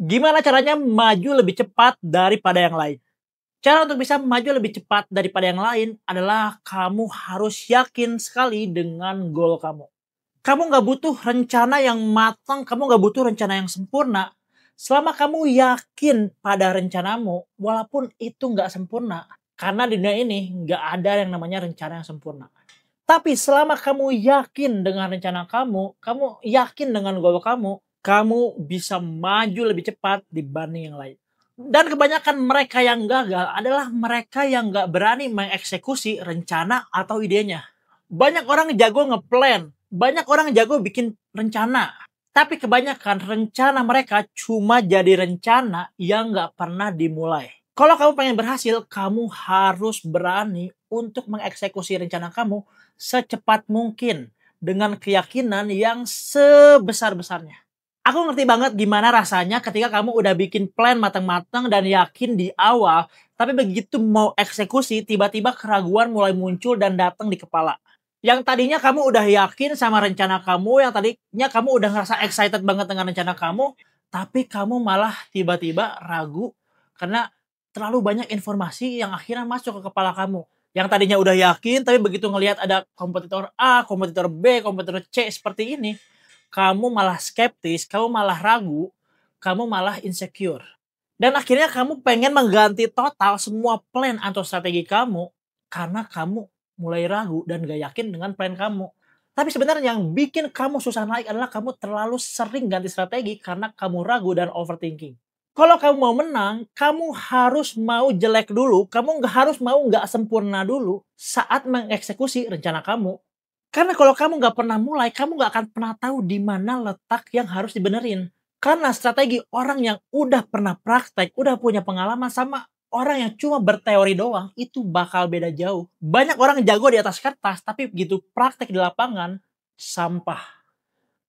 Gimana caranya maju lebih cepat daripada yang lain? Cara untuk bisa maju lebih cepat daripada yang lain adalah kamu harus yakin sekali dengan goal kamu. Kamu nggak butuh rencana yang matang, kamu nggak butuh rencana yang sempurna. Selama kamu yakin pada rencanamu, walaupun itu nggak sempurna. Karena di dunia ini nggak ada yang namanya rencana yang sempurna. Tapi selama kamu yakin dengan rencana kamu yakin dengan goal kamu bisa maju lebih cepat dibanding yang lain. Dan kebanyakan mereka yang gagal adalah mereka yang nggak berani mengeksekusi rencana atau idenya. Banyak orang jago ngeplan, banyak orang jago bikin rencana. Tapi kebanyakan rencana mereka cuma jadi rencana yang nggak pernah dimulai. Kalau kamu pengen berhasil, kamu harus berani untuk mengeksekusi rencana kamu secepat mungkin dengan keyakinan yang sebesar-besarnya. Aku ngerti banget gimana rasanya ketika kamu udah bikin plan matang-matang dan yakin di awal, tapi begitu mau eksekusi, tiba-tiba keraguan mulai muncul dan datang di kepala. Yang tadinya kamu udah yakin sama rencana kamu, yang tadinya kamu udah ngerasa excited banget dengan rencana kamu, tapi kamu malah tiba-tiba ragu karena terlalu banyak informasi yang akhirnya masuk ke kepala kamu. Yang tadinya udah yakin, tapi begitu ngelihat ada kompetitor A, kompetitor B, kompetitor C seperti ini, kamu malah skeptis, kamu malah ragu, kamu malah insecure. Dan akhirnya kamu pengen mengganti total semua plan atau strategi kamu karena kamu mulai ragu dan gak yakin dengan plan kamu. Tapi sebenarnya yang bikin kamu susah naik adalah kamu terlalu sering ganti strategi karena kamu ragu dan overthinking. Kalau kamu mau menang, kamu harus mau jelek dulu, kamu harus mau nggak sempurna dulu saat mengeksekusi rencana kamu. Karena kalau kamu nggak pernah mulai, kamu nggak akan pernah tahu di mana letak yang harus dibenerin. Karena strategi orang yang udah pernah praktek, udah punya pengalaman sama orang yang cuma berteori doang, itu bakal beda jauh. Banyak orang jago di atas kertas, tapi begitu praktek di lapangan, sampah.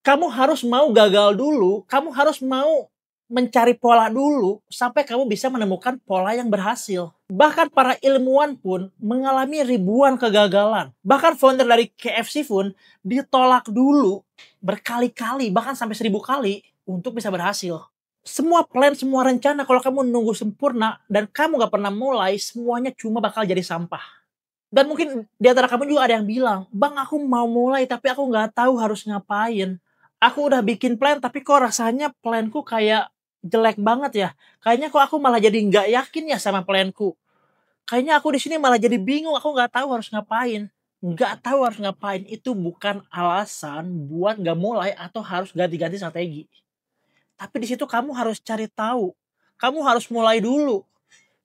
Kamu harus mau gagal dulu, kamu harus mau mencari pola dulu sampai kamu bisa menemukan pola yang berhasil. Bahkan para ilmuwan pun mengalami ribuan kegagalan. Bahkan founder dari KFC pun ditolak dulu berkali-kali, bahkan sampai 1000 kali untuk bisa berhasil. Semua plan, semua rencana kalau kamu nunggu sempurna dan kamu gak pernah mulai, semuanya cuma bakal jadi sampah. Dan mungkin di antara kamu juga ada yang bilang, "Bang, aku mau mulai tapi aku gak tahu harus ngapain. Aku udah bikin plan tapi kok rasanya planku kayak jelek banget ya. Kayaknya kok aku malah jadi nggak yakin ya sama planku. Kayaknya aku di sini malah jadi bingung, aku nggak tahu harus ngapain." Nggak tahu harus ngapain itu bukan alasan buat nggak mulai atau harus ganti-ganti strategi. Tapi di situ kamu harus cari tahu. Kamu harus mulai dulu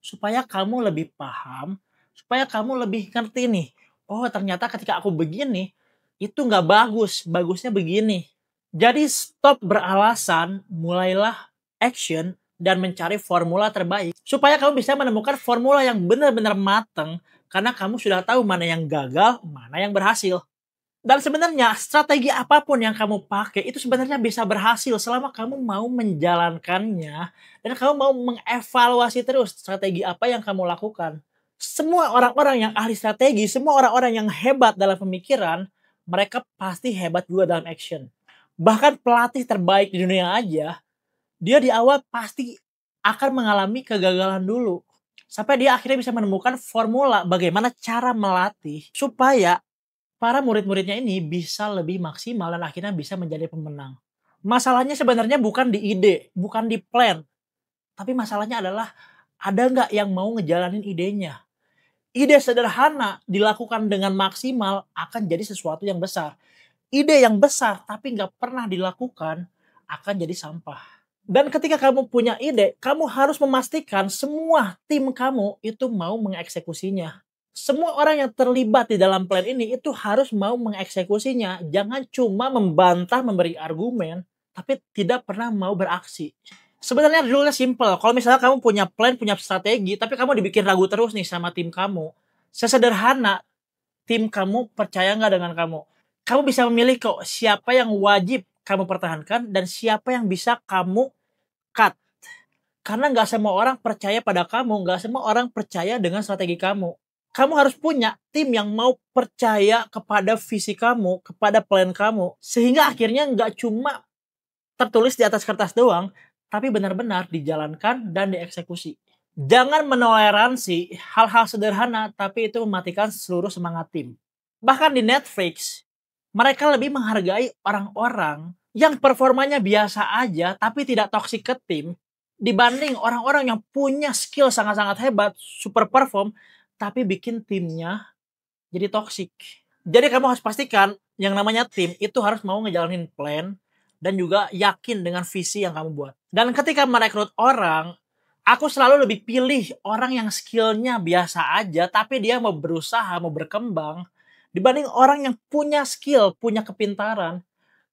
supaya kamu lebih paham, supaya kamu lebih ngerti nih. Oh, ternyata ketika aku begini itu nggak bagus, bagusnya begini. Jadi stop beralasan, mulailah action dan mencari formula terbaik supaya kamu bisa menemukan formula yang benar-benar matang karena kamu sudah tahu mana yang gagal, mana yang berhasil. Dan sebenarnya strategi apapun yang kamu pakai itu sebenarnya bisa berhasil selama kamu mau menjalankannya dan kamu mau mengevaluasi terus strategi apa yang kamu lakukan. Semua orang-orang yang ahli strategi, semua orang-orang yang hebat dalam pemikiran, mereka pasti hebat juga dalam action. Bahkan pelatih terbaik di dunia aja, dia di awal pasti akan mengalami kegagalan dulu. Sampai dia akhirnya bisa menemukan formula bagaimana cara melatih supaya para murid-muridnya ini bisa lebih maksimal dan akhirnya bisa menjadi pemenang. Masalahnya sebenarnya bukan di ide, bukan di plan. Tapi masalahnya adalah ada nggak yang mau ngejalanin idenya. Ide sederhana dilakukan dengan maksimal akan jadi sesuatu yang besar. Ide yang besar tapi nggak pernah dilakukan akan jadi sampah. Dan ketika kamu punya ide, kamu harus memastikan semua tim kamu itu mau mengeksekusinya. Semua orang yang terlibat di dalam plan ini itu harus mau mengeksekusinya. Jangan cuma membantah, memberi argumen, tapi tidak pernah mau beraksi. Sebenarnya rule-nya simple. Kalau misalnya kamu punya plan, punya strategi, tapi kamu dibikin ragu terus nih sama tim kamu. Sesederhana, tim kamu percaya nggak dengan kamu? Kamu bisa memilih kok siapa yang wajib kamu pertahankan dan siapa yang bisa kamu cut. Karena nggak semua orang percaya pada kamu, nggak semua orang percaya dengan strategi kamu. Kamu harus punya tim yang mau percaya kepada visi kamu, kepada plan kamu. Sehingga akhirnya nggak cuma tertulis di atas kertas doang, tapi benar-benar dijalankan dan dieksekusi. Jangan menoleransi hal-hal sederhana, tapi itu mematikan seluruh semangat tim. Bahkan di Netflix, mereka lebih menghargai orang-orang yang performanya biasa aja, tapi tidak toksik ke tim, dibanding orang-orang yang punya skill sangat-sangat hebat, super perform, tapi bikin timnya jadi toksik. Jadi kamu harus pastikan yang namanya tim itu harus mau ngejalanin plan dan juga yakin dengan visi yang kamu buat. Dan ketika merekrut orang, aku selalu lebih pilih orang yang skillnya biasa aja tapi dia mau berusaha, mau berkembang dibanding orang yang punya skill, punya kepintaran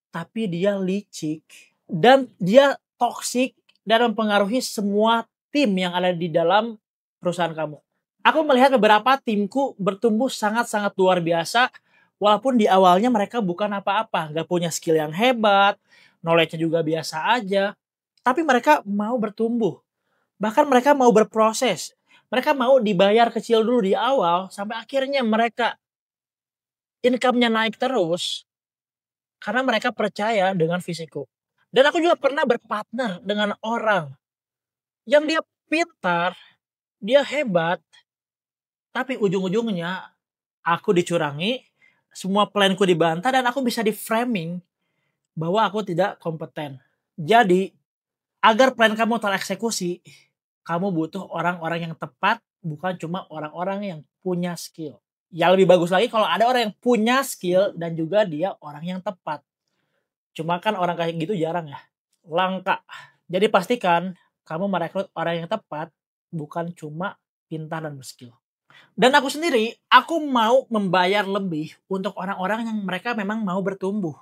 tapi dia licik dan dia toksik dan mempengaruhi semua tim yang ada di dalam perusahaan kamu. Aku melihat beberapa timku bertumbuh sangat-sangat luar biasa walaupun di awalnya mereka bukan apa-apa, nggak punya skill yang hebat, knowledge-nya juga biasa aja, tapi mereka mau bertumbuh. Bahkan mereka mau berproses. Mereka mau dibayar kecil dulu di awal sampai akhirnya mereka income-nya naik terus karena mereka percaya dengan visiku. Dan aku juga pernah berpartner dengan orang yang dia pintar, dia hebat, tapi ujung-ujungnya aku dicurangi, semua planku dibantah dan aku bisa di-framing bahwa aku tidak kompeten. Jadi, agar plan kamu tereksekusi, kamu butuh orang-orang yang tepat, bukan cuma orang-orang yang punya skill. Ya lebih bagus lagi kalau ada orang yang punya skill dan juga dia orang yang tepat. Cuma kan orang kayak gitu jarang ya, langka. Jadi pastikan kamu merekrut orang yang tepat, bukan cuma pintar dan berskill. Dan aku sendiri, aku mau membayar lebih untuk orang-orang yang mereka memang mau bertumbuh.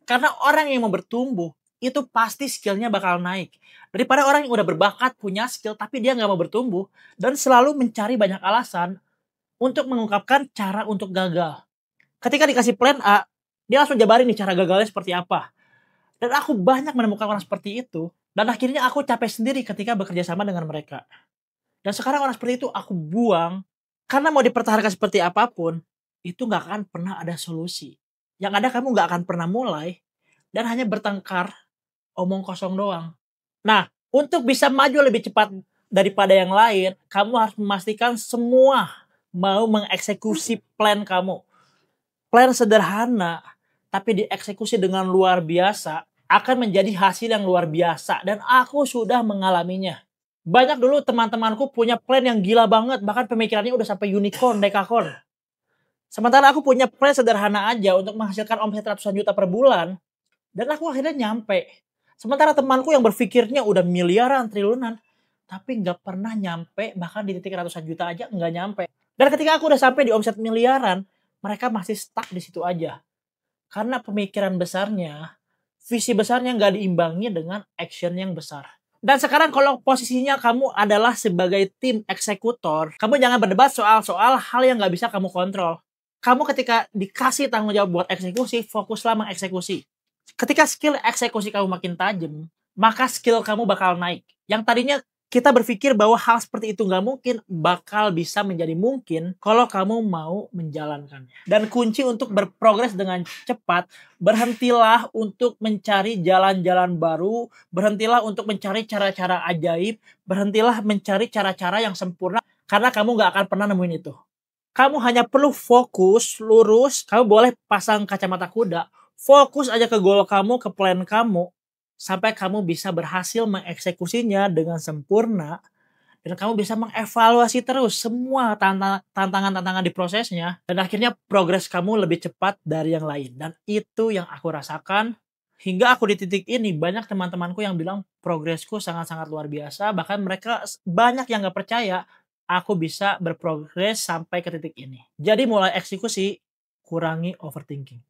Karena orang yang mau bertumbuh, itu pasti skillnya bakal naik. Daripada orang yang udah berbakat, punya skill, tapi dia nggak mau bertumbuh, dan selalu mencari banyak alasan untuk mengungkapkan cara untuk gagal. Ketika dikasih plan A, dia langsung jabarin nih cara gagalnya seperti apa. Dan aku banyak menemukan orang seperti itu, dan akhirnya aku capek sendiri ketika bekerja sama dengan mereka. Dan sekarang orang seperti itu aku buang, karena mau dipertahankan seperti apapun, itu nggak akan pernah ada solusi. Yang ada kamu nggak akan pernah mulai, dan hanya bertengkar, omong kosong doang. Nah, untuk bisa maju lebih cepat daripada yang lain, kamu harus memastikan semua mau mengeksekusi plan kamu. Plan sederhana, tapi dieksekusi dengan luar biasa, akan menjadi hasil yang luar biasa. Dan aku sudah mengalaminya. Banyak dulu teman-temanku punya plan yang gila banget, bahkan pemikirannya udah sampai unicorn, dekakorn. Sementara aku punya plan sederhana aja untuk menghasilkan omset ratusan juta per bulan, dan aku akhirnya nyampe. Sementara temanku yang berpikirnya udah miliaran, triliunan, tapi nggak pernah nyampe, bahkan di titik ratusan juta aja nggak nyampe. Dan ketika aku udah sampai di omset miliaran, mereka masih stuck di situ aja. Karena pemikiran besarnya, visi besarnya nggak diimbangi dengan action yang besar. Dan sekarang kalau posisinya kamu adalah sebagai tim eksekutor, kamu jangan berdebat soal hal yang nggak bisa kamu kontrol. Kamu ketika dikasih tanggung jawab buat eksekusi, fokuslah mengeksekusi. Ketika skill eksekusi kamu makin tajam, maka skill kamu bakal naik. Yang tadinya kita berpikir bahwa hal seperti itu nggak mungkin, bakal bisa menjadi mungkin kalau kamu mau menjalankannya. Dan kunci untuk berprogres dengan cepat, berhentilah untuk mencari jalan-jalan baru, berhentilah untuk mencari cara-cara ajaib, berhentilah mencari cara-cara yang sempurna, karena kamu nggak akan pernah nemuin itu. Kamu hanya perlu fokus, lurus, kamu boleh pasang kacamata kuda, fokus aja ke goal kamu, ke plan kamu, sampai kamu bisa berhasil mengeksekusinya dengan sempurna, dan kamu bisa mengevaluasi terus semua tantangan-tantangan di prosesnya, dan akhirnya progres kamu lebih cepat dari yang lain. Dan itu yang aku rasakan hingga aku di titik ini. Banyak teman-temanku yang bilang progresku sangat-sangat luar biasa, bahkan mereka banyak yang gak percaya aku bisa berprogres sampai ke titik ini. Jadi mulai eksekusi, kurangi overthinking.